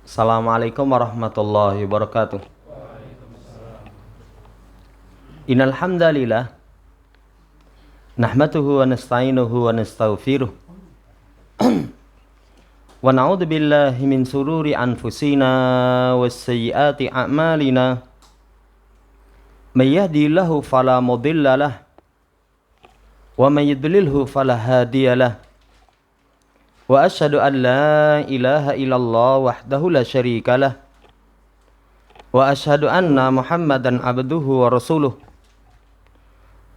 Assalamualaikum warahmatullahi wabarakatuh. Innal hamdalillah nahmaduhu wa nasta'inuhu wa nastaghfiruh wa na'udzu billahi min sururi anfusina was sayyiati a'malina may yahdihillahu fala mudhillalah wa may yudlilhu fala hadiyalah. Wa asyhadu an la ilaha illallah wahdahu la syarikalah wa asyhadu anna Muhammadan abduhu wa rasuluh.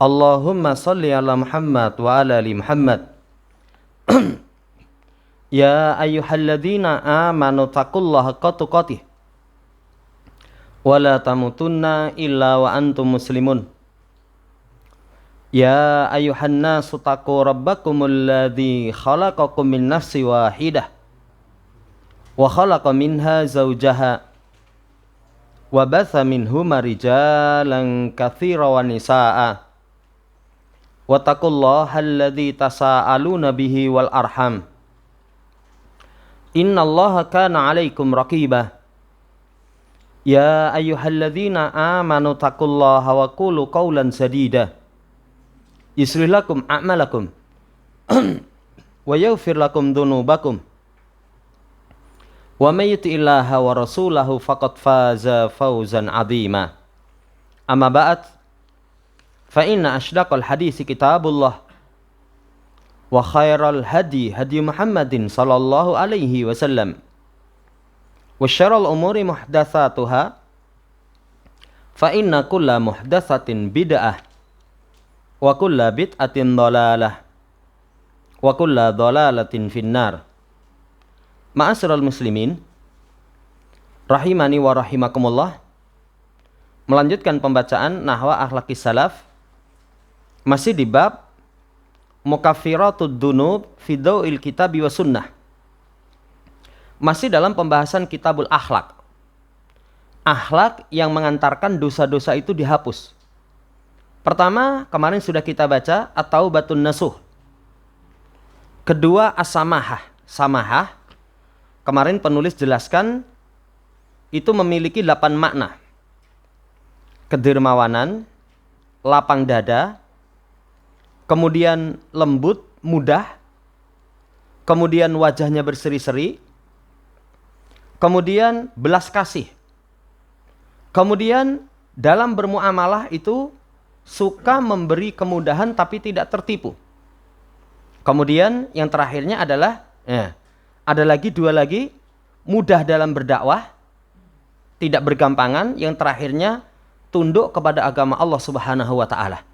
Allahumma salli ala Muhammad wa ala ali Muhammad. Ya ayyuhalladzina amanu taqullaha haqqa tuqatih wa la tamutunna illa wa antum muslimun. Ya ayuhan nasu taqu rabbakumul ladzi khalaqakum min nafsin wahidah wa khalaqa minha zawjaha wa batha minhuma rijalan katsiran wa nisaa'a wa taqullaha alladzi tasaaluna bihi wal arham innallaha kana 'alaikum raqiba. Ya ayyuhalladzina amanu taqullaha wa qulu qawlan sadida yuslih lakum a'malakum wa yaghfir lakum dhunubakum wa may yuti'illaha wa rasulahu faqad faza fawzan 'azima. Amma ba'd, fa inna asydaqal haditsi kitabullah wa khairal hadi hadi Muhammadin sallallahu alaihi wasallam wa syarrul umuri muhdatsatuha fa inna kulla muhdatsatin bid'ah wa kulla bid'atin dhalalah wa kulla dhalalatin finnar. Ma'asyiral muslimin rahimani wa rahimakumullah. Melanjutkan pembacaan Nahwa Akhlaqis Salaf, masih di bab Mukaffiratud Dzunub fi Dhau'il Kitabi wa Sunnah. Masih dalam pembahasan Kitabul Akhlaq. Akhlak yang mengantarkan dosa-dosa itu dihapus. Pertama, kemarin sudah kita baca at-taubatun nasuh. Kedua, as-samahah. Samahah, kemarin penulis jelaskan itu memiliki 8 makna. Kedermawanan, lapang dada, kemudian lembut, mudah, kemudian wajahnya berseri-seri, kemudian belas kasih, kemudian dalam bermuamalah itu suka memberi kemudahan tapi tidak tertipu. Kemudian yang terakhirnya adalah ada lagi 2 lagi, mudah dalam berdakwah, tidak bergampangan. Yang terakhirnya tunduk kepada agama Allah Subhanahu wa taala.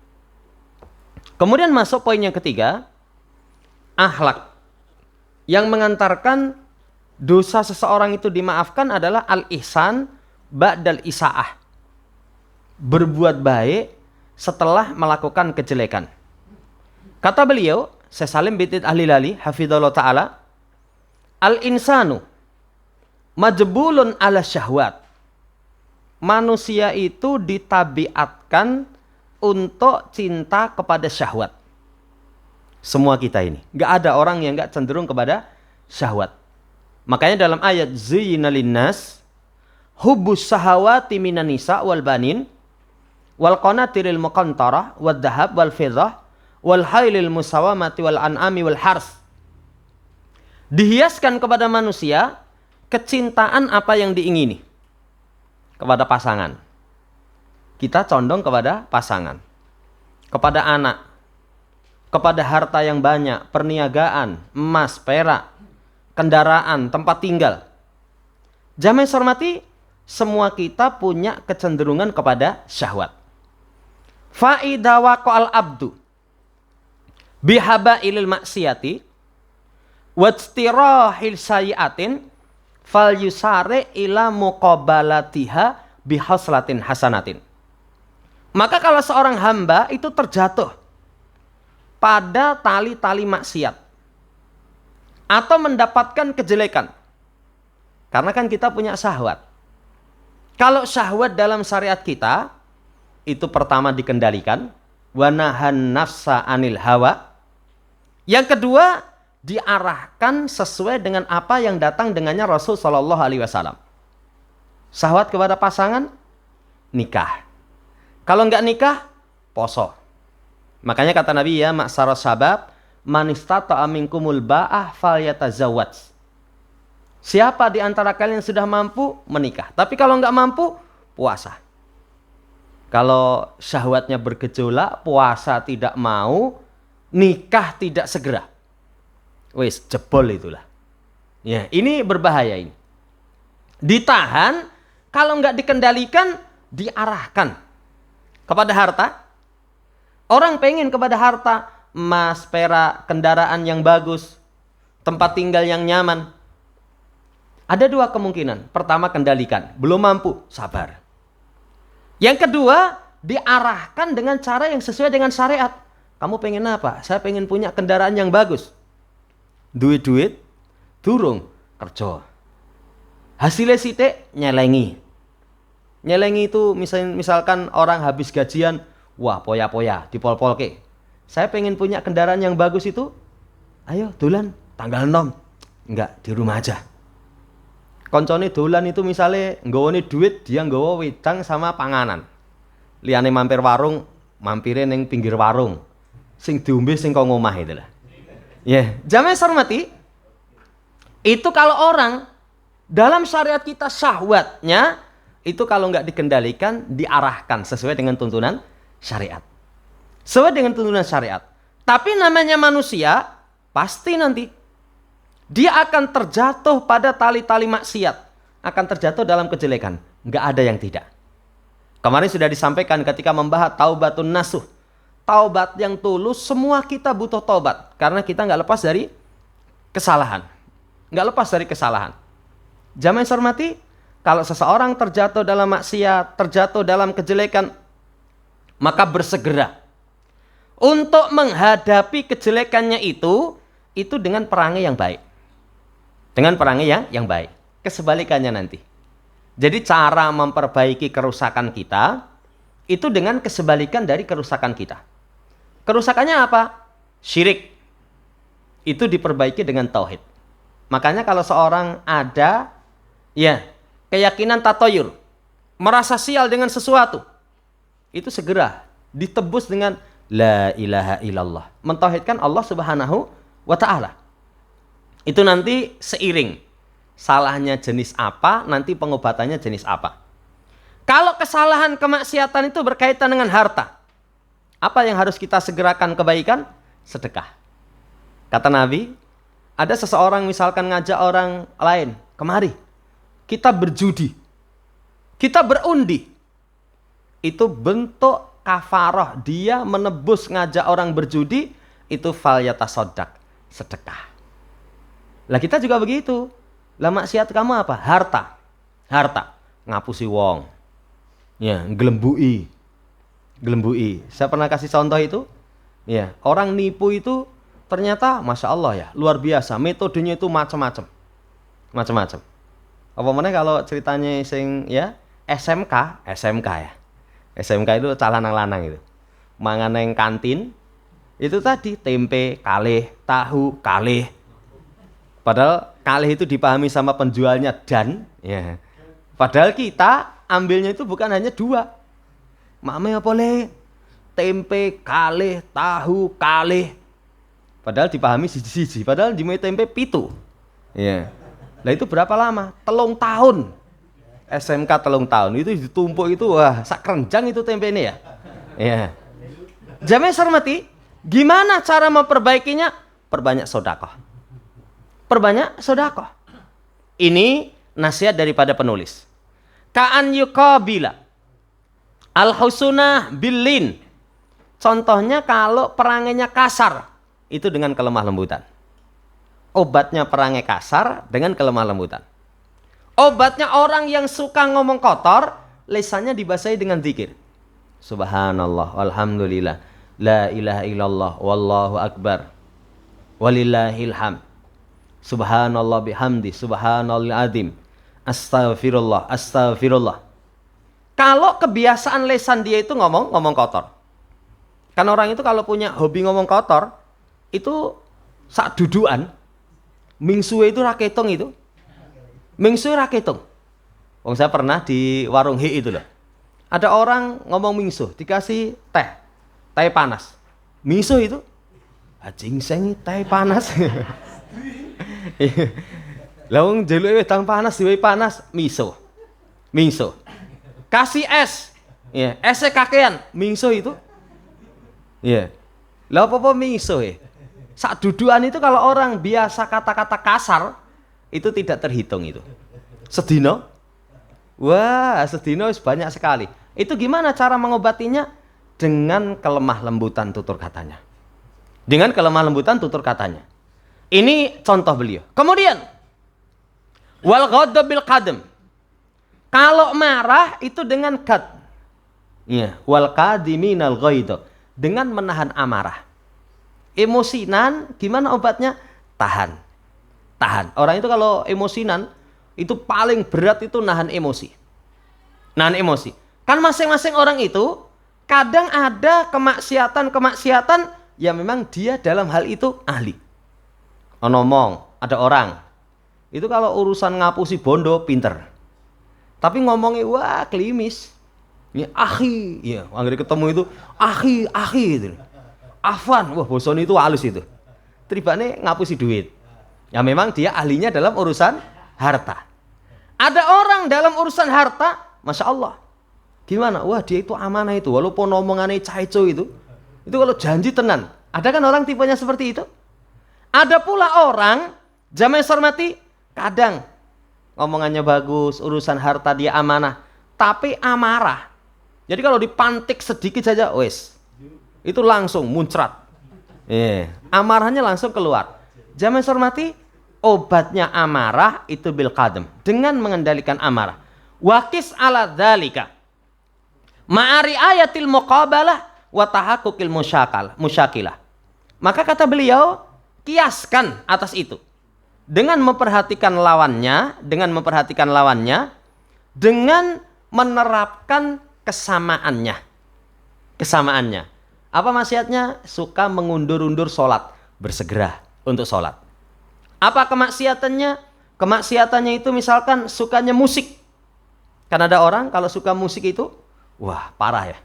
Kemudian masuk poin yang ketiga, akhlak yang mengantarkan dosa seseorang itu dimaafkan adalah al-ihsan ba'dal isaah. Berbuat baik setelah melakukan kejelekan. Kata beliau, Syekh Salim bin Ahli Lali hafizallahu taala, al-insanu majbulun ala syahwat. Manusia itu ditabiatkan untuk cinta kepada syahwat. Semua kita ini, enggak ada orang yang enggak cenderung kepada syahwat. Makanya dalam ayat zuyyina linnas hubbus sahawati minan nisa wal banin wal qanatiril muqantarah wad dhahab wal fiddah wal hailil musawamati wal an'ami wal hars. Dihiaskan kepada manusia kecintaan apa yang diingini kepada pasangan. Kita condong kepada pasangan, kepada anak, kepada harta yang banyak, perniagaan, emas, perak, kendaraan, tempat tinggal. Jamaah hormati, semua kita punya kecenderungan kepada syahwat. Fa'idha waqa'al abdu bihaba'ilil maksiyati wajtirahil sayiatin fal yusari ila muqabalatiha bihaslatin hasanatin. Maka kalau seorang hamba itu terjatuh pada tali-tali maksiat atau mendapatkan kejelekan, karena kan kita punya syahwat. Kalau syahwat dalam syariat kita itu pertama dikendalikan, wa nahan nafsa anil hawa. Yang kedua, diarahkan sesuai dengan apa yang datang dengannya Rasul sallallahu alaihi wasallam. Syahwat kepada pasangan, nikah. Kalau enggak nikah, poso. Makanya kata Nabi ya, ma'syaras syabab, man istata'a minkumul ba'ah falyatazawwaj. Siapa di antara kalian yang sudah mampu, menikah. Tapi kalau enggak mampu, puasa. Kalau syahwatnya bergejolak, puasa tidak mau, nikah tidak segera. Wis, jebol itulah. Ya, ini berbahaya ini. Ditahan, kalau enggak dikendalikan, diarahkan kepada harta. Orang pengen kepada harta, emas, perak, kendaraan yang bagus, tempat tinggal yang nyaman. Ada dua kemungkinan. Pertama, kendalikan. Belum mampu, sabar. Yang kedua, diarahkan dengan cara yang sesuai dengan syariat. Kamu pengen apa? Saya pengen punya kendaraan yang bagus. Duit-duit, durung, kerja. Hasilnya sithik, nyelengi. Nyelengi itu misalkan orang habis gajian, wah poya-poya, dipol-polke. Saya pengen punya kendaraan yang bagus itu, ayo dolan, tanggal 6. Enggak, di rumah aja. Koncone dolan itu misalnya nggawane duit, dia nggawa wedang sama panganan. Liyane mampir warung, mampire ning pinggir warung. Sing diombe sing kok ngomah itu lah. Ya, jamaah hormati. Itu kalau orang dalam syariat kita syahwatnya itu kalau nggak dikendalikan, diarahkan sesuai dengan tuntunan syariat. Sesuai dengan tuntunan syariat. Tapi namanya manusia, pasti nanti dia akan terjatuh pada tali-tali maksiat. Akan terjatuh dalam kejelekan. Nggak ada yang tidak. Kemarin sudah disampaikan ketika membahas taubatun nasuh. Taubat yang tulus, semua kita butuh taubat. Karena kita nggak lepas dari kesalahan. Nggak lepas dari kesalahan. Jamaah hormati, kalau seseorang terjatuh dalam maksiat, terjatuh dalam kejelekan, maka bersegera untuk menghadapi kejelekannya itu dengan perangai yang baik. Dengan perangai yang baik. Kesebalikannya nanti. Jadi cara memperbaiki kerusakan kita, itu dengan kesebalikan dari kerusakan kita. Kerusakannya apa? Syirik. Itu diperbaiki dengan tauhid. Makanya kalau seorang ada keyakinan tatoyur, merasa sial dengan sesuatu, itu segera ditebus dengan la ilaha illallah, mentauhidkan Allah Subhanahu wa ta'ala. Itu nanti seiring salahnya jenis apa, nanti pengobatannya jenis apa. Kalau kesalahan kemaksiatan itu berkaitan dengan harta, apa yang harus kita segerakan kebaikan? Sedekah. Kata Nabi, ada seseorang misalkan ngajak orang lain, kemari kita berjudi, kita berundi. Itu bentuk kafarah, dia menebus ngajak orang berjudi, itu falyatasaddaq, sedekah. Lah kita juga begitu. Lah maksiat kamu apa? Harta. Ngapusi wong. Ya, gelembui. Saya pernah kasih contoh itu. Ya, orang nipu itu ternyata Masya Allah ya, luar biasa. Metodenya itu macam-macam. Apa mana kalau ceritanya sing ya SMK ya. SMK itu cah lanang-lanang itu. Mangan nang kantin itu tadi tempe kalih, tahu kalih. Padahal kalih itu dipahami sama penjualnya dan ya. Padahal kita ambilnya itu bukan hanya 2. Mame apa le? Tempe kalih, tahu kalih. Padahal dipahami siji-siji. Padahal dimai tempe 7. Ya. Lah itu berapa lama? 3 tahun. SMK 3 tahun. Itu ditumpuk itu wah, sak kerenjang itu tempe ini ya. Ya. Jamaah hormati, gimana cara memperbaikinya? Perbanyak sedekah. Ini nasihat daripada penulis. Ka'an yuqabila al-husnah billin. Contohnya kalau perangainya kasar, itu dengan kelemah lembutan. Obatnya perangai kasar dengan kelemah lembutan. Obatnya orang yang suka ngomong kotor, lisannya dibasahi dengan zikir. Subhanallah, walhamdulillah, la ilaha illallah, wallahu akbar, walillahil hamd. Subhanallah bihamdi, subhanallahil azim, astaghfirullah. Kalau kebiasaan lisan dia itu ngomong kotor, Kan orang itu kalau punya hobi ngomong kotor, itu sak duduan, mingsuwe itu raketung itu. Mingsuwe raketung. Wong saya pernah di warung Hi itu loh. Ada orang ngomong mingsu, dikasih teh panas. Mingsu itu, jingseng teh panas. Lawang jeluke wedang panas, diwehi panas, miso. Kasih es. Ya, esnya kakean, mingsu itu. Ya. Lah apa mingsu ya? Sak duduan itu kalau orang biasa kata-kata kasar itu tidak terhitung itu. Sedino? Wah, sedino banyak sekali. Itu gimana cara mengobatinya? Dengan kelemah lembutan tutur katanya. Dengan kelemah lembutan tutur katanya. Ini contoh beliau. Kemudian wal ghadabil qadam. Kalau marah itu dengan qad. Ya, wal qadiminal ghaidha, dengan menahan amarah. Emosinan gimana obatnya? Tahan. Orang itu kalau emosinan itu paling berat itu nahan emosi. Kan masing-masing orang itu kadang ada kemaksiatan yang memang dia dalam hal itu ahli. Ada orang itu kalau urusan ngapusi bondo pinter. Tapi ngomongnya wah klimis. Ya akhi, ya anggere ketemu itu akhi gitu. Afwan, wah boson itu halus itu. Tribane ngapusi duit. Ya memang dia ahlinya dalam urusan harta. Ada orang dalam urusan harta, Masya Allah. Gimana? Wah dia itu amanah itu. Walaupun omongannya caeco itu kalau janji tenan. Ada kan orang tipenya seperti itu? Ada pula orang, jamaah hormati, kadang ngomongannya bagus, urusan harta dia amanah. Tapi amarah. Jadi kalau dipantik sedikit saja, itu langsung muncrat. Amarahnya langsung keluar. Jamaah hormati, obatnya amarah itu bil qadam, dengan mengendalikan amarah. Waqis ala dzalika ma'ari ayatil muqabalah wa tahaqquqil musyakilah. Maka kata beliau, kiaskan atas itu dengan memperhatikan lawannya, dengan menerapkan kesamaannya. Apa maksiatnya? Suka mengundur-undur sholat, bersegera untuk sholat. Apa kemaksiatannya? Kemaksiatannya itu misalkan sukanya musik. Kan ada orang kalau suka musik itu, wah parah ya.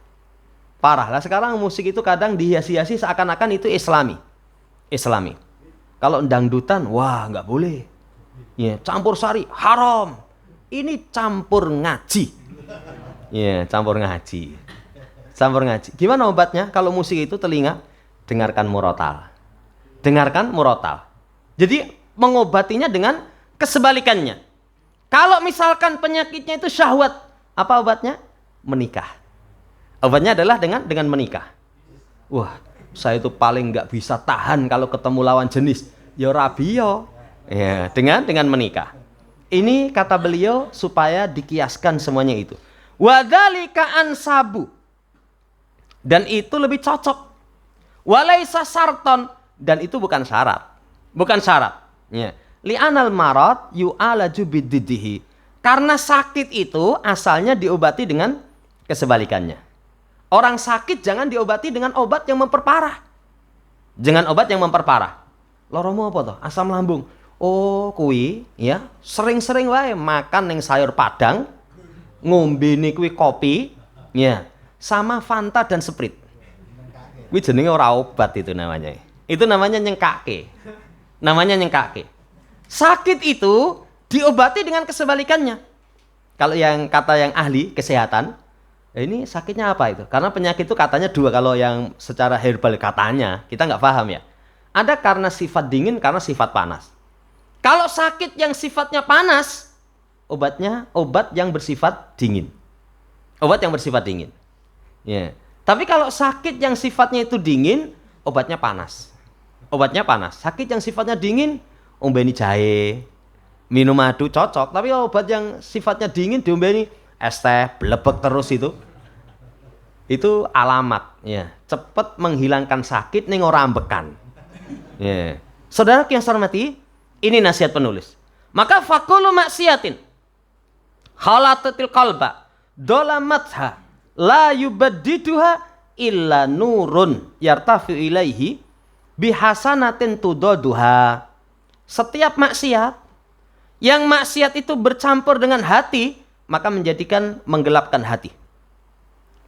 Parah lah, sekarang musik itu kadang dihiasi-hiasi seakan-akan itu islami. Kalau dangdutan, wah nggak boleh. Ya, campur sari, haram. Ini campur ngaji. Ya, campur ngaji. Gimana obatnya? Kalau musik itu telinga, dengarkan murotal. Jadi mengobatinya dengan kesebalikannya. Kalau misalkan penyakitnya itu syahwat, apa obatnya? Menikah. Obatnya adalah dengan menikah. Wah, saya itu paling nggak bisa tahan kalau ketemu lawan jenis. Ya rabio. Ya, dengan menikah. Ini kata beliau supaya dikiaskan semuanya itu. Wadzalika ansabu. Dan itu lebih cocok. Walaisa sarton, dan itu bukan syarat. Ya. Li'anal marad yu'alaju biddihi. Karena sakit itu asalnya diobati dengan kesebalikannya. Orang sakit jangan diobati dengan obat yang memperparah. Loromu apa toh? Asam lambung. Oh, kuwi ya, sering-sering wae makan ning sayur padang, ngombe kuwi kopi, ya, sama Fanta dan Sprite. Kuwi jenenge ora obat itu namanya. Itu namanya nyengkake. Sakit itu diobati dengan kesebalikannya. Kalau yang kata yang ahli kesehatan, ini sakitnya apa itu? Karena penyakit itu katanya dua, kalau yang secara herbal katanya, kita nggak paham ya. Ada karena sifat dingin, karena sifat panas. Kalau sakit yang sifatnya panas, obatnya obat yang bersifat dingin. Ya. Tapi kalau sakit yang sifatnya itu dingin, obatnya panas. Sakit yang sifatnya dingin, ombeni jahe, minum madu cocok. Tapi obat yang sifatnya dingin diombeni es teh blebek terus itu alamat ya, cepat menghilangkan sakit ning ora ambekan. Ya. Saudara yang saya hormati, ini nasihat penulis. Maka faqulu maksiatin khalatatil qalba dolamatha la yubaddiduha illa nurun yartafi ilaihi bihasanatin tudaduha. Setiap maksiat, yang maksiat itu bercampur dengan hati, maka menjadikan menggelapkan hati.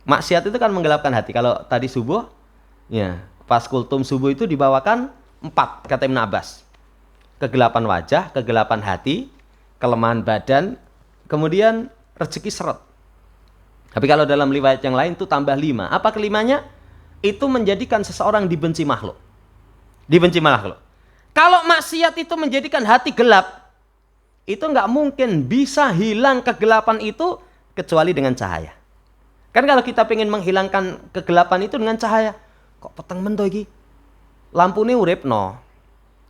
Maksiat itu kan menggelapkan hati. Kalau tadi subuh, ya, pas kultum subuh itu dibawakan 4, kata Ibn Abbas. Kegelapan wajah, kegelapan hati, kelemahan badan, kemudian rezeki seret. Tapi kalau dalam riwayat yang lain itu tambah 5. Apa kelimanya? Itu menjadikan seseorang dibenci makhluk. Dibenci makhluk. Kalau maksiat itu menjadikan hati gelap, itu nggak mungkin bisa hilang kegelapan itu kecuali dengan cahaya. Kan kalau kita pengen menghilangkan kegelapan itu dengan cahaya, kok peteng mendo iki? Lampune uripno.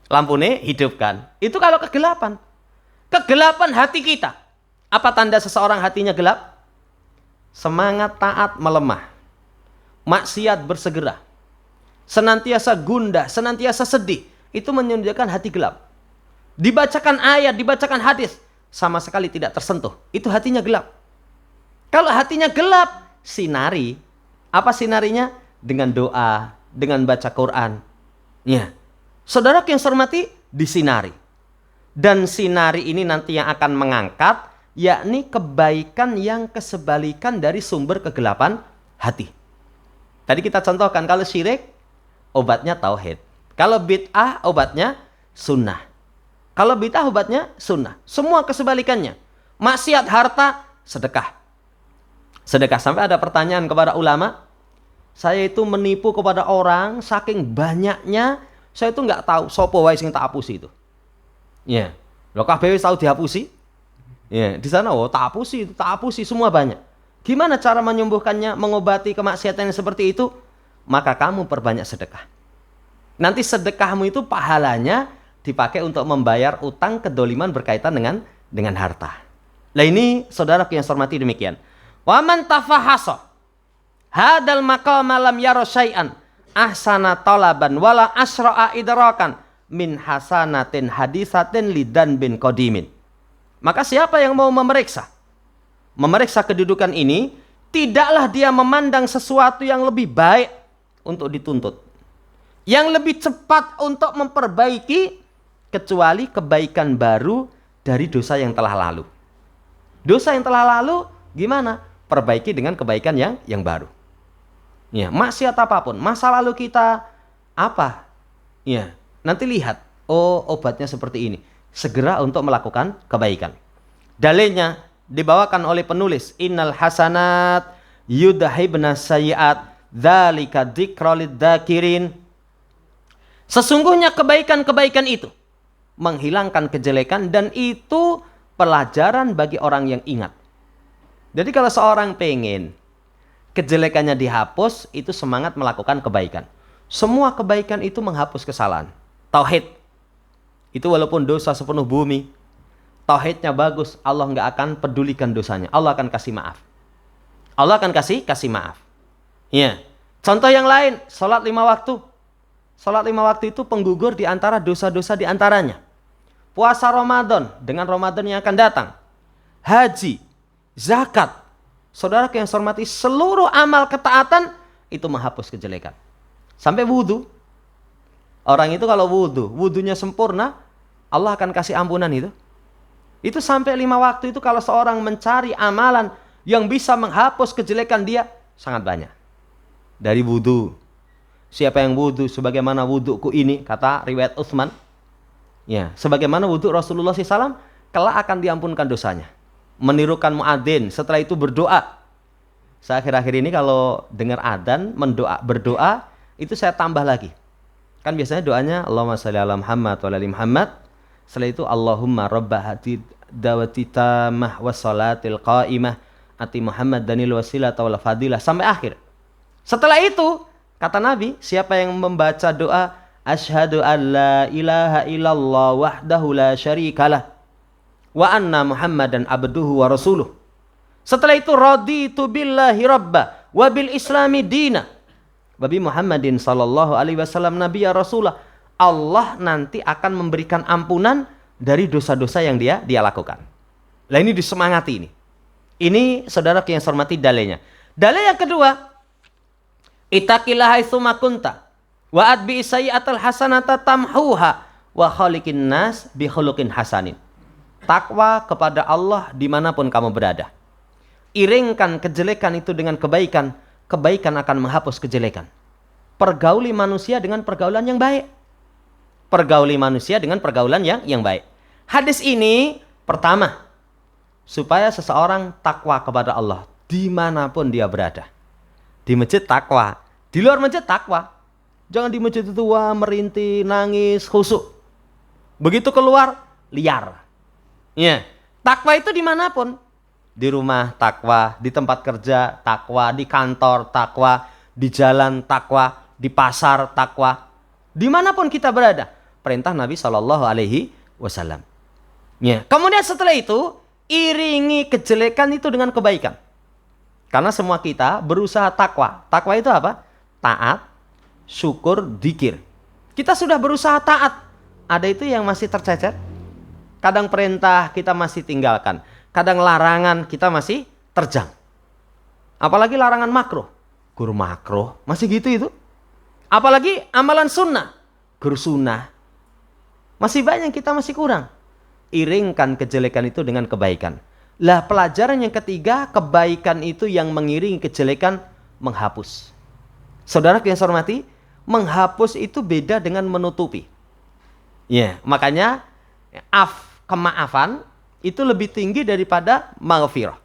Lampune hidupkan. Itu kalau kegelapan. Kegelapan hati kita. Apa tanda seseorang hatinya gelap? Semangat taat melemah. Maksiat bersegera. Senantiasa gundah, senantiasa sedih. Itu menunjukkan hati gelap. Dibacakan ayat, dibacakan hadis, sama sekali tidak tersentuh. Itu hatinya gelap. Kalau hatinya gelap, sinari. Apa sinarinya? Dengan doa, dengan baca Quran. Ya. Saudara yang saya hormati, disinari. Dan sinari ini nanti yang akan mengangkat, yakni kebaikan yang kesebalikan dari sumber kegelapan hati. Tadi kita contohkan, kalau syirik, obatnya tauhid. Kalau bid'ah, obatnya sunnah. Kalau bid'ah, obatnya sunnah. Semua kesebalikannya. Maksiat harta, sedekah. Sedekah. Sampai ada pertanyaan kepada ulama, saya itu menipu kepada orang, saking banyaknya, saya itu nggak tahu sopo wae sing tak hapusi itu. Ya, lo kabeh wis tahu dihapusi. Ya, di sana tak hapusi, itu tak hapusi, semua banyak. Gimana cara menyembuhkannya, mengobati kemaksiatan yang seperti itu? Maka kamu perbanyak sedekah. Nanti sedekahmu itu pahalanya dipakai untuk membayar utang kedoliman berkaitan dengan harta. Nah ini saudara yang saya hormati demikian. Wa man tafahasa hadal maqama lam yara syai'an ahsana talaban wala asra'a idrakan min hasanatin hadisatin lidan bin qadimin. Maka siapa yang mau memeriksa kedudukan ini, tidaklah dia memandang sesuatu yang lebih baik untuk dituntut, yang lebih cepat untuk memperbaiki, kecuali kebaikan baru dari dosa yang telah lalu. Dosa yang telah lalu gimana? Perbaiki dengan kebaikan yang baru. Ya, maksiat apapun, masa lalu kita apa? Ya, nanti lihat, oh obatnya seperti ini. Segera untuk melakukan kebaikan. Dalilnya dibawakan oleh penulis, innal hasanat yudhibna sayyiat dzalika dzikra lidzakirin. Sesungguhnya kebaikan-kebaikan itu menghilangkan kejelekan, dan itu pelajaran bagi orang yang ingat. Jadi kalau seorang pengen kejelekannya dihapus, itu semangat melakukan kebaikan. Semua kebaikan itu menghapus kesalahan. Tauhid itu walaupun dosa sepenuh bumi, tauhidnya bagus, Allah nggak akan pedulikan dosanya. Allah akan kasih maaf. Allah akan kasih maaf. Ya. Contoh yang lain, sholat 5 waktu. Sholat 5 waktu itu penggugur di antara dosa-dosa di antaranya. Puasa Ramadan dengan Ramadan yang akan datang. Haji, zakat. Saudara yang saya hormati, seluruh amal ketaatan itu menghapus kejelekan. Sampai wudhu. Orang itu kalau wudhunya sempurna, Allah akan kasih ampunan itu. Itu sampai 5 waktu itu kalau seorang mencari amalan yang bisa menghapus kejelekan dia, sangat banyak. Dari wudhu. Siapa yang wudhu sebagaimana wudhuku ini, kata riwayat Utsman. Ya, sebagaimana wudhu Rasulullah SAW, kelak akan diampunkan dosanya. Menirukan muadzin, setelah itu berdoa. Saya akhir-akhir ini kalau dengar adzan, berdoa, itu saya tambah lagi. Kan biasanya doanya Allahumma shalli ala Muhammad wa ala ali Muhammad. Setelah itu Allahumma rabba hati dawati tamah wa salatil qaimah ati Muhammad danil wasilah wal fadilah sampai akhir. Setelah itu kata Nabi, siapa yang membaca doa asyhadu an la ilaha illallah wahdahu la syarikalah wa anna Muhammadan abduhu wa rasuluh. Setelah itu raditu billahi rabba wa bil islami dina Nabi Muhammadin sallallahu alaihi wasallam nabi ya Rasulullah. Allah nanti akan memberikan ampunan dari dosa-dosa yang dia lakukan. Nah ini disemangati ini. Ini saudara yang saya hormati dalilnya. Dalil yang kedua, Ittaqillaha haitsuma kunta wa atbi sayyi'atal hasanata tamhuha wa khaliqin nas bi khuluqin hasanin. Takwa kepada Allah dimanapun kamu berada. Iringkan kejelekan itu dengan kebaikan, kebaikan akan menghapus kejelekan. Pergauli manusia dengan pergaulan yang baik. Pergauli manusia dengan pergaulan yang baik. Hadis ini pertama, supaya seseorang takwa kepada Allah dimanapun dia berada. Di masjid takwa, di luar masjid takwa. Jangan di masjid itu merintih, nangis, khusyuk. Begitu keluar, liar. Ya, takwa itu dimanapun. Di rumah takwa, di tempat kerja takwa, di kantor takwa, di jalan takwa, di pasar takwa. Dimanapun kita berada. Perintah Nabi SAW. Ya. Kemudian setelah itu, iringi kejelekan itu dengan kebaikan. Karena semua kita berusaha takwa. Takwa itu apa? Taat, syukur, dzikir. Kita sudah berusaha taat. Ada itu yang masih tercecer. Kadang perintah kita masih tinggalkan. Kadang larangan kita masih terjang. Apalagi larangan makruh. Guru makruh, masih gitu itu. Apalagi amalan sunnah. Guru sunnah. Masih banyak kita masih kurang. Iringkan kejelekan itu dengan kebaikan. Lah pelajaran yang ketiga, kebaikan itu yang mengiringi kejelekan menghapus. Saudara yang saya hormati, menghapus itu beda dengan menutupi. Ya, makanya kemaafan itu lebih tinggi daripada maghfirah.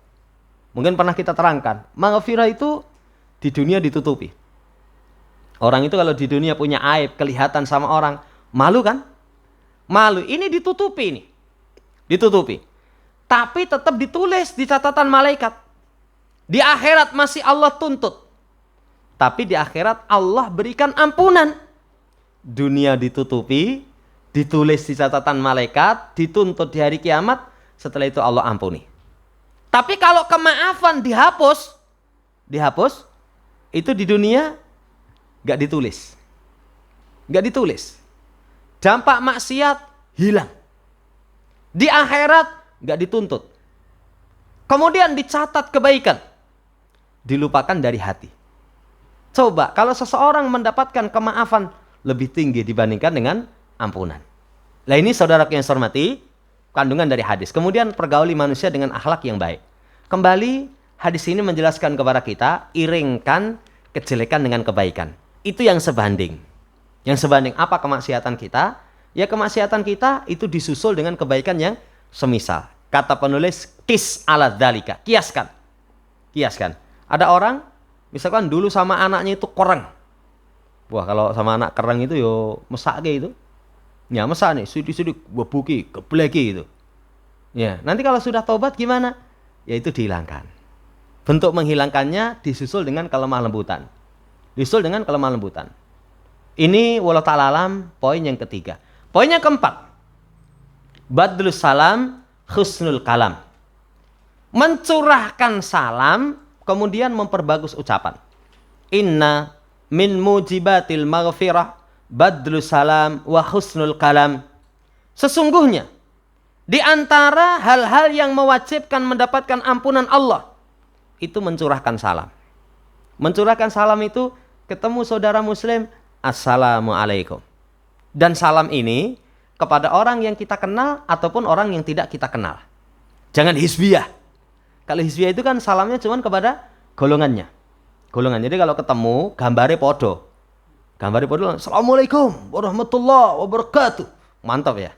Mungkin pernah kita terangkan, maghfirah itu di dunia ditutupi. Orang itu kalau di dunia punya aib, kelihatan sama orang, malu kan? Malu, ini ditutupi ini. Ditutupi. Tapi tetap ditulis di catatan malaikat. Di akhirat masih Allah tuntut. Tapi di akhirat Allah berikan ampunan. Dunia ditutupi, ditulis di catatan malaikat, dituntut di hari kiamat, setelah itu Allah ampuni. Tapi kalau kemaafan dihapus, itu di dunia gak ditulis. Gak ditulis. Dampak maksiat hilang. Di akhirat gak dituntut. Kemudian dicatat kebaikan. Dilupakan dari hati. Coba kalau seseorang mendapatkan kemaafan lebih tinggi dibandingkan dengan ampunan. Nah ini saudara yang saya hormati, kandungan dari hadis. Kemudian pergauli manusia dengan akhlak yang baik. Kembali hadis ini menjelaskan kepada kita, iringkan kejelekan dengan kebaikan. Itu yang sebanding. Yang sebanding apa kemaksiatan kita? Ya kemaksiatan kita itu disusul dengan kebaikan yang semisal. Kata penulis, kis ala dzalika. Kiaskan. Kiaskan. Ada orang, misalkan dulu sama anaknya itu koreng. Wah kalau sama anak kereng itu yo mesak gitu. Ya mesak nih, sidik-sidik, bebuki, kebleki gitu. Ya, nanti kalau sudah tobat gimana? Ya itu dihilangkan. Bentuk menghilangkannya disusul dengan kelemah lembutan. Disusul dengan kelemah lembutan. Ini wallahu ta'ala alam poin yang ketiga. Poin yang keempat. Badlus salam husnul kalam. Mencurahkan salam kemudian memperbagus ucapan. Inna min mujibatil maghfirah badlus salam wa husnul kalam. Sesungguhnya di antara hal-hal yang mewajibkan mendapatkan ampunan Allah itu mencurahkan salam. Mencurahkan salam itu ketemu saudara muslim, assalamualaikum. Dan salam ini kepada orang yang kita kenal ataupun orang yang tidak kita kenal. Jangan hizbiyah. Kalau hizbiyah itu kan salamnya cuma kepada golongannya. Golongan. Jadi kalau ketemu gambare podo. Gambare podo, assalamualaikum warahmatullahi wabarakatuh. Mantap ya.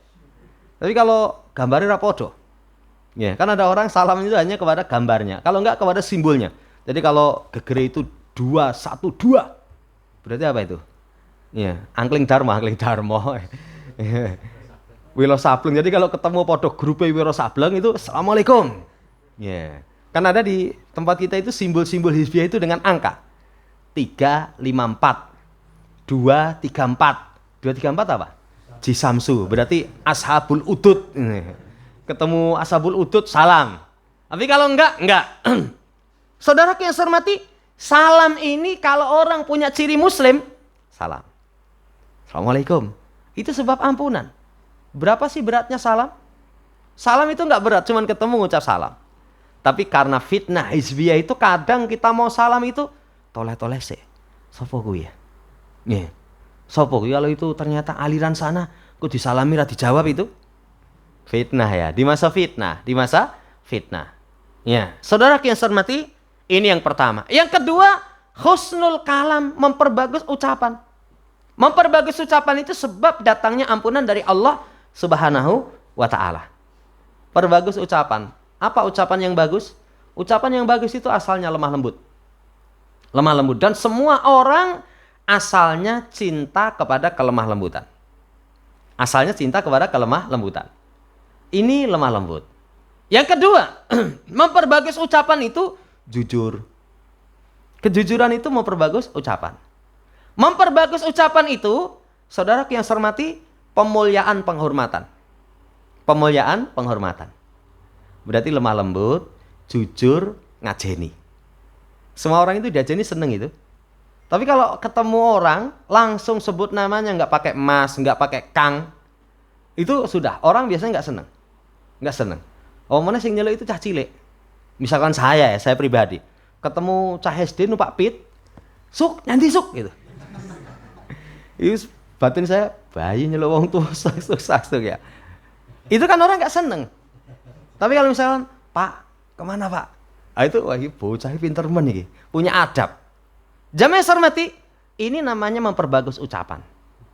Tapi kalau gambare ra podo. Ya, kan ada orang salam itu hanya kepada gambarnya. Kalau enggak kepada simbolnya. Jadi kalau gegere itu 2, 1, 2. Berarti apa itu? Ya, angkling dharma. Wiro Sableng. Jadi kalau ketemu podo grupe Wiro Sableng itu assalamualaikum. Ya. Kan ada di tempat kita itu simbol-simbol hizbiyah itu dengan angka 3, 5, 4 2, 3, 4 2, 3, 4 apa? Jisamsu, berarti ashabul udud. Ketemu ashabul udud salam. Tapi kalau enggak Saudara yang saya hormati, salam ini kalau orang punya ciri muslim, salam. Assalamualaikum. Itu sebab ampunan. Berapa sih beratnya salam? Salam itu enggak berat, cuman ketemu ngucap salam. Tapi karena fitnah hizbiyah itu kadang kita mau salam itu toleh-toleh sih. Sopo kuwi ya? Nggih. Sopo kuwi kalau itu ternyata aliran sana kok disalami ra dijawab itu? Fitnah ya, di masa fitnah, di masa fitnah. Ya, saudara yang saya hormati, ini yang pertama. Yang kedua, husnul kalam, memperbagus ucapan. Memperbagus ucapan itu sebab datangnya ampunan dari Allah Subhanahu wa taala. Perbagus ucapan. Apa ucapan yang bagus? Ucapan yang bagus itu asalnya lemah lembut. Lemah lembut, dan semua orang asalnya cinta kepada kelemah lembutan. Asalnya cinta kepada kelemah lembutan. Ini lemah lembut. Yang kedua, memperbagus ucapan itu jujur. Kejujuran itu memperbagus ucapan. Memperbagus ucapan itu, saudara yang saya hormati, pemuliaan penghormatan. Pemuliaan penghormatan. Berarti lemah lembut, jujur, ngajeni. Semua orang itu diajeni seneng itu. Tapi kalau ketemu orang langsung sebut namanya, nggak pakai mas, nggak pakai kang, itu sudah orang biasanya nggak seneng, nggak seneng. Oh mana sing nyeluk itu cah cilik. Misalkan saya pribadi ketemu cah SD numpak pit, suk nanti suk gitu. Itu batin saya bayi nyeluk wong tua suk ya. Itu kan orang nggak seneng. Tapi kalau misalkan Pak kemana Pak? Ah itu wah bocah pinter men iki, punya adab. Jamaah hormati, ini namanya memperbagus ucapan.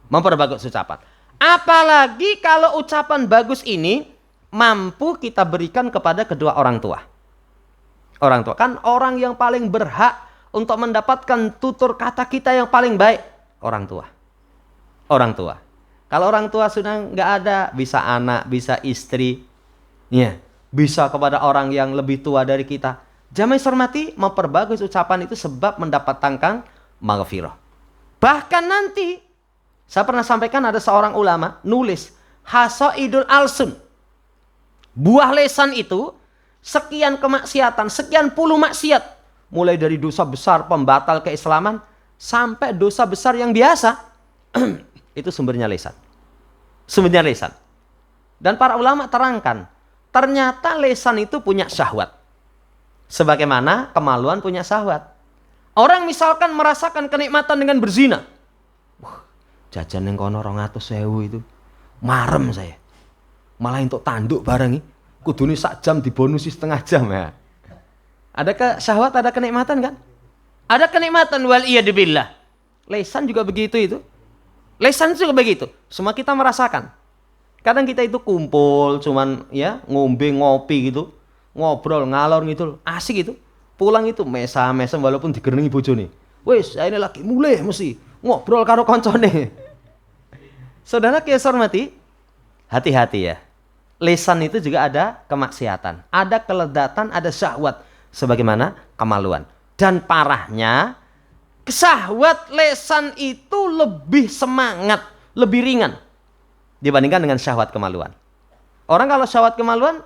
Memperbagus ucapan. Apalagi kalau ucapan bagus ini mampu kita berikan kepada kedua orang tua. Orang tua kan orang yang paling berhak untuk mendapatkan tutur kata kita yang paling baik, orang tua. Orang tua. Kalau orang tua sudah nggak ada, bisa anak, bisa istri, ya, bisa kepada orang yang lebih tua dari kita. Jamaah hormati, memperbagus ucapan itu sebab mendatangkan maghfirah. Bahkan nanti, saya pernah sampaikan ada seorang ulama nulis hasaidul alsun. Buah lesan itu sekian kemaksiatan, sekian puluh maksiat. Mulai dari dosa besar pembatal keislaman sampai dosa besar yang biasa. Itu sumbernya lesan. Sumbernya lesan. Dan para ulama terangkan, ternyata lesan itu punya syahwat. Sebagaimana kemaluan punya syahwat. Orang misalkan merasakan kenikmatan dengan berzina. Wah, jajan yang kono 200.000 itu. Marem saya. Malah untuk tanduk barang ini. Kudune sak jam dibonusi setengah jam ya. Adakah syahwat, ada kenikmatan kan? Ada kenikmatan wal iyadzubillah. Lesan juga begitu itu. Lesan juga begitu. Semua kita merasakan. Kadang kita itu kumpul cuman ya ngombe ngopi gitu. Ngobrol ngalor gitu, asik itu. Pulang itu mesam-mesam walaupun digerengi bojone. Wes, ini lagi mulai mesti ngobrol karo koncone. Saudara yang saya hormati, hati-hati ya. Lesan itu juga ada kemaksiatan, ada keledatan, ada syahwat sebagaimana kemaluan. Dan parahnya, syahwat lesan itu lebih semangat, lebih ringan dibandingkan dengan syahwat kemaluan. Orang kalau syahwat kemaluan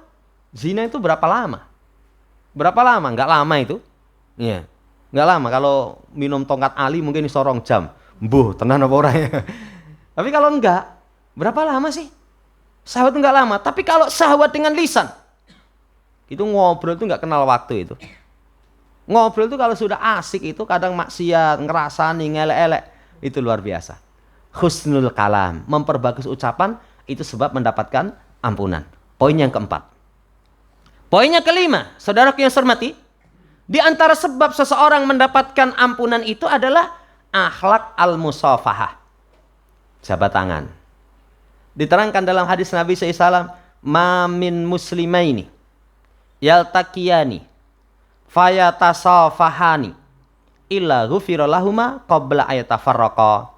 zina itu berapa lama? Berapa lama? Enggak lama itu. Iya. Enggak lama. Kalau minum tongkat ali mungkin disorong jam. Mbuh, tenan apa ora ya? Tapi kalau enggak, berapa lama sih? Syahwat enggak lama. Tapi kalau syahwat dengan lisan, itu ngobrol itu enggak kenal waktu itu. Ngobrol itu kalau sudah asik itu kadang maksiat, ngerasani, ngelek-elek. Itu luar biasa. Husnul kalam, memperbagus ucapan, itu sebab mendapatkan ampunan. Poin yang keempat. Poinnya kelima, saudara yang saya hormati, di antara sebab seseorang mendapatkan ampunan itu adalah akhlak al-musafahah. Jabat tangan. Diterangkan dalam hadis Nabi SAW, ma min muslimaini yaltaqiyani fayatasafahani illa ghufira lahuma qabla ayatafarraqa.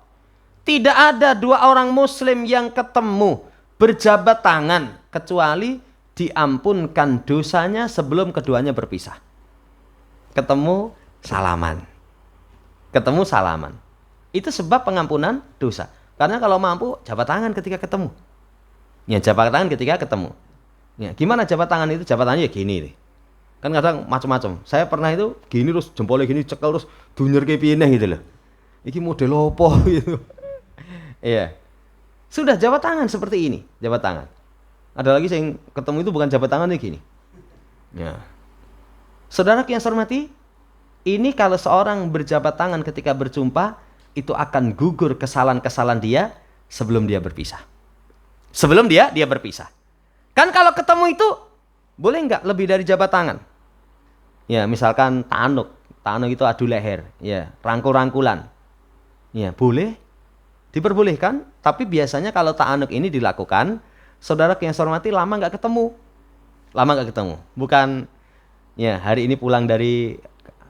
Tidak ada dua orang muslim yang ketemu berjabat tangan kecuali diampunkan dosanya sebelum keduanya berpisah. Ketemu salaman. Ketemu salaman. Itu sebab pengampunan dosa. Karena kalau mampu jabat tangan ketika ketemu. Ya jabat tangan ketika ketemu. Ya, gimana jabat tangan itu? Jabat tangannya ya gini nih. Kan kadang macam-macam. Saya pernah itu gini terus jempolnya gini cekel terus dunyer ke piye gitu loh. Iki model opo gitu. Iya. Sudah jabat tangan seperti ini, jabat tangan. Ada lagi yang ketemu itu bukan jabat tangan nih gini. Ya. Saudara yang saya hormati, Ini kalau seorang berjabat tangan ketika berjumpa, itu akan gugur kesalahan-kesalahan dia sebelum dia berpisah. Sebelum dia berpisah. Kan kalau ketemu itu, boleh nggak lebih dari jabat tangan? Ya, misalkan ta'anuk. Ta'anuk itu adu leher. Ya, rangkul-rangkulan. Ya, boleh. Diperbolehkan. Tapi biasanya kalau ta'anuk ini dilakukan, saudara yang saya hormati lama nggak ketemu. Lama nggak ketemu. Bukan, ya hari ini pulang dari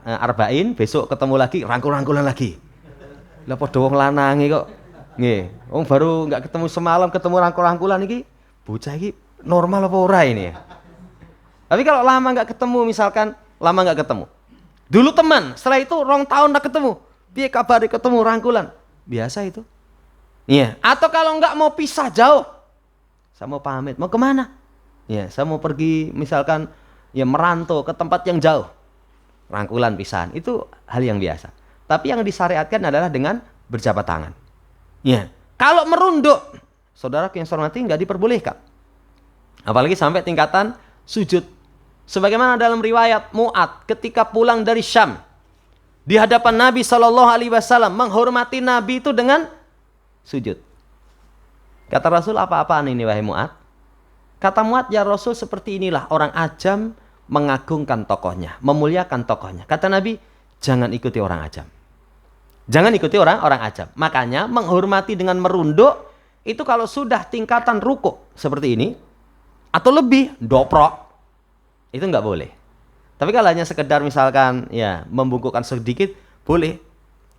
arba'in, besok ketemu lagi, rangkul-rangkulan lagi. Lah padha wong lanange kok. Nggih, wong baru enggak ketemu semalam ketemu rangkul-rangkulan iki, bocah iki normal apa ora ini ya? Tapi kalau lama enggak ketemu, misalkan lama enggak ketemu. Dulu teman, setelah itu 2 tahun enggak ketemu. Piye kabare ketemu rangkulan? Biasa itu. Iya, atau kalau enggak mau pisah jauh. Saya mau pamit, mau kemana? Ya, saya mau pergi misalkan ya merantau ke tempat yang jauh. Rangkulan pisahan itu hal yang biasa. Tapi yang disyariatkan adalah dengan berjabat tangan. Ya. Kalau merunduk, saudara yang saya hormati nggak diperbolehkan. Apalagi sampai tingkatan sujud. Sebagaimana dalam riwayat Mu'ad ketika pulang dari Syam di hadapan Nabi Shallallahu Alaihi Wasallam menghormati Nabi itu dengan sujud. Kata Rasul, apa-apaan ini wahai Mu'ad? Kata Mu'ad, ya Rasul, seperti inilah orang ajam mengagungkan tokohnya, memuliakan tokohnya. Kata Nabi, jangan ikuti orang ajam. Jangan ikuti orang ajam. Makanya menghormati dengan merunduk itu kalau sudah tingkatan ruku seperti ini atau lebih doprok itu nggak boleh. Tapi kalau hanya sekedar misalkan ya membungkukkan sedikit boleh.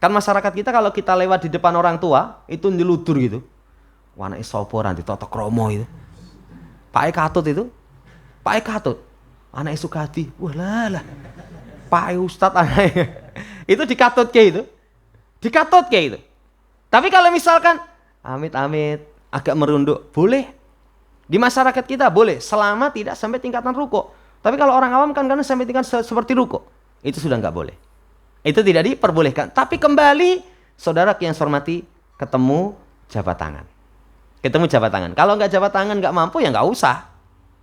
Kan masyarakat kita kalau kita lewat di depan orang tua itu nyeludur gitu. Wanake sapa nanti toto kromo itu. Pak Katut itu. Pak Katut. Anaknya Sukadi, wah lah, Pak Ustadz anaknya, itu dikatut kayak itu, Tapi kalau misalkan amit-amit agak merunduk, boleh, di masyarakat kita boleh, selama tidak sampai tingkatan ruku. Tapi kalau orang awam kan karena sampai tingkatan seperti ruku, itu sudah nggak boleh, itu tidak diperbolehkan. Tapi kembali, saudara yang saya hormati, ketemu jabat tangan, Kalau nggak jabat tangan nggak mampu ya nggak usah.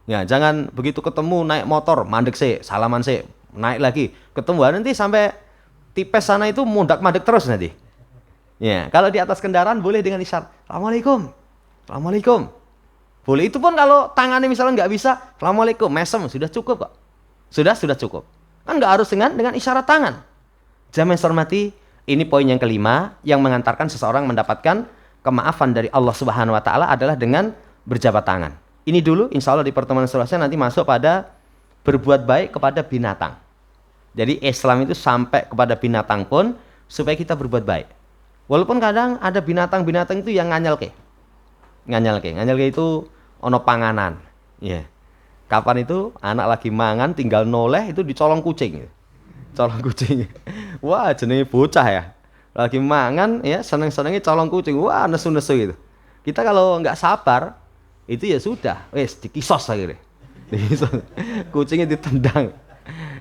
Ya, jangan begitu ketemu naik motor, mandek sih, salaman sih, naik lagi, ketemu nanti sampai tipes sana itu mundak-mandek terus nanti. Ya, kalau di atas kendaraan boleh dengan isyarat, Assalamualaikum, Assalamualaikum. Boleh, itu pun kalau tangannya misalnya nggak bisa, Assalamualaikum, mesem, sudah cukup kok. Sudah cukup. Kan nggak harus dengan isyarat tangan. Jamaah yang saya hormati, ini poin yang kelima yang mengantarkan seseorang mendapatkan kemaafan dari Allah Subhanahu Wa Taala adalah dengan berjabat tangan. Ini dulu, insya Allah di pertemuan seterusnya nanti masuk pada berbuat baik kepada binatang. Jadi Islam itu sampai kepada binatang pun supaya kita berbuat baik. Walaupun kadang ada binatang-binatang itu yang nganyelke itu ono panganan. Ya. Kapan itu anak lagi mangan tinggal noleh itu dicolong kucing. Wah, jenenge bocah ya. Lagi mangan ya seneng-senengnya colong kucing. Wah, nesu-nesu gitu. Kita kalau nggak sabar itu ya sudah, dikisos akhirnya. Kucingnya ditendang.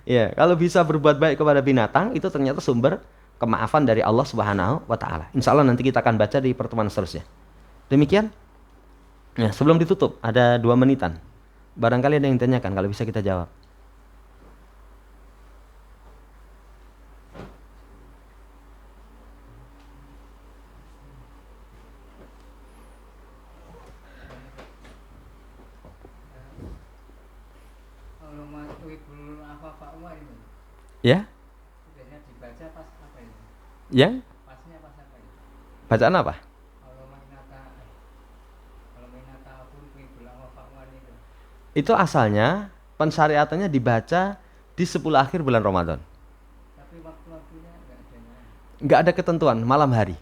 Ya, kalau bisa berbuat baik kepada binatang itu ternyata sumber kemaafan dari Allah Subhanahu Wa Taala. Insya Allah nanti kita akan baca di pertemuan seterusnya. Demikian. Ya, sebelum ditutup ada 2 menitan. Barangkali ada yang ditanyakan, kalau bisa kita jawab. Ya? Dibaca pas apa itu? Ya? Pasnya pas apa itu? Bacaan apa? Itu asalnya pensyariatannya dibaca di 10 akhir bulan Ramadan. Tapi waktu-waktunya nggak ada ketentuan, malam hari.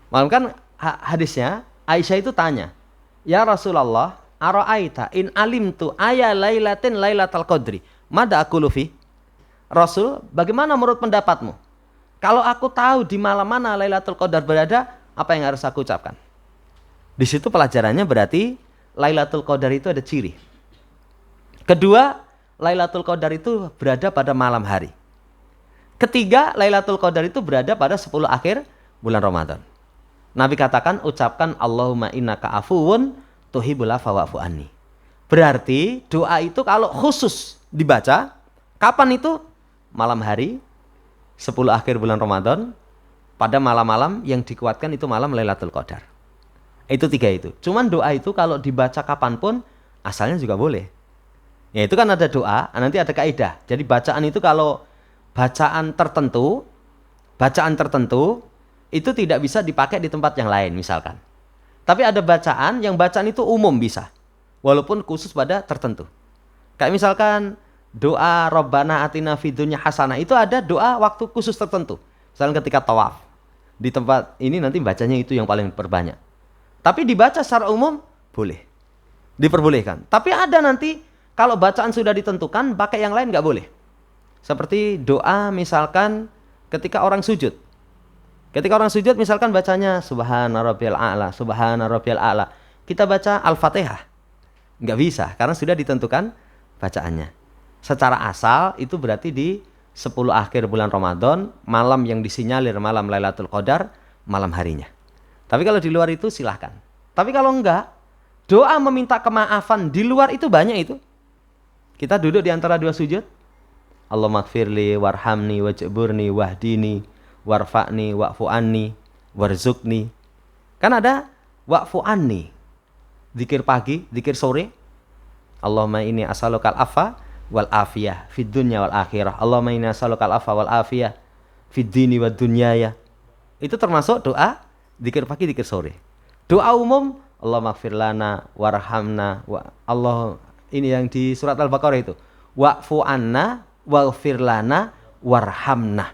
Malam kan hadisnya Aisyah itu tanya, ya Rasulullah, ara'aita in alimtu aya lailatin lailatul qadri, mada aqulu fi? Rasul, bagaimana menurut pendapatmu? Kalau aku tahu di malam mana Lailatul Qadar berada, apa yang harus aku ucapkan? Di situ pelajarannya berarti Lailatul Qadar itu ada ciri. Kedua, Lailatul Qadar itu berada pada malam hari. Ketiga, Lailatul Qadar itu berada pada 10 akhir bulan Ramadan. Nabi katakan, ucapkan Allahumma innaka afuwun tuhibbul afwa wa'fu anni. Berarti doa itu kalau khusus dibaca, kapan itu? Malam hari 10 akhir bulan Ramadan pada malam-malam yang dikuatkan itu malam Lailatul Qadar. Itu 3 itu. Cuman doa itu kalau dibaca kapanpun asalnya juga boleh. Ya itu kan ada doa, nanti ada kaidah. Jadi bacaan itu kalau bacaan tertentu itu tidak bisa dipakai di tempat yang lain misalkan. Tapi ada bacaan yang bacaan itu umum bisa. Walaupun khusus pada tertentu. Kayak misalkan doa Rabbana atina fid dunya hasanah itu ada doa waktu khusus tertentu. Misalkan ketika tawaf. Di tempat ini nanti bacanya itu yang paling berbanyak. Tapi dibaca secara umum boleh. Diperbolehkan. Tapi ada nanti kalau bacaan sudah ditentukan pakai yang lain nggak boleh. Seperti doa misalkan ketika orang sujud. Ketika orang sujud misalkan bacanya Subhana rabbiyal a'la, Subhana rabbiyal a'la. Kita baca Al-Fatihah. Nggak bisa karena sudah ditentukan bacaannya. Secara asal itu berarti di 10 akhir bulan Ramadan, malam yang disinyalir malam Lailatul Qadar, malam harinya. Tapi kalau di luar itu silahkan. Tapi kalau enggak, doa meminta kemaafan di luar itu banyak itu. Kita duduk di antara 2 sujud. Allahumma gfirli warhamni wajburni wahdini warfa'ni wa'fu anni warzuqni. Kan ada wa'fu anni. Zikir pagi, zikir sore. Allahumma inni as'alukal afa wal afiyah fid dunya wal akhirah. Allahumma inni as'alukal afa wal afiyah fid dini wad dunyaya. Itu termasuk doa zikir pagi, zikir sore. Doa umum, Allahumma ighfir lana warhamna wa Allah, ini yang di surat Al-Baqarah itu. Wa'fu anna waghfir lana warhamna.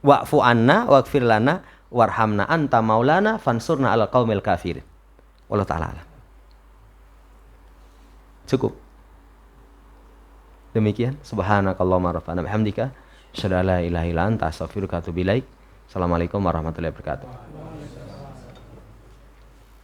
Wa'fu anna waghfir lana warhamna anta maulana fansurna 'alal qaumil kafirin. Wallahu ta'ala alam. Cukup. Demikian. Subhanakallahumma rabbana bihamdika asyhadu an la ilaha illa anta astaghfiruka wa atubu ilaik. Assalamualaikum warahmatullahi wabarakatuh.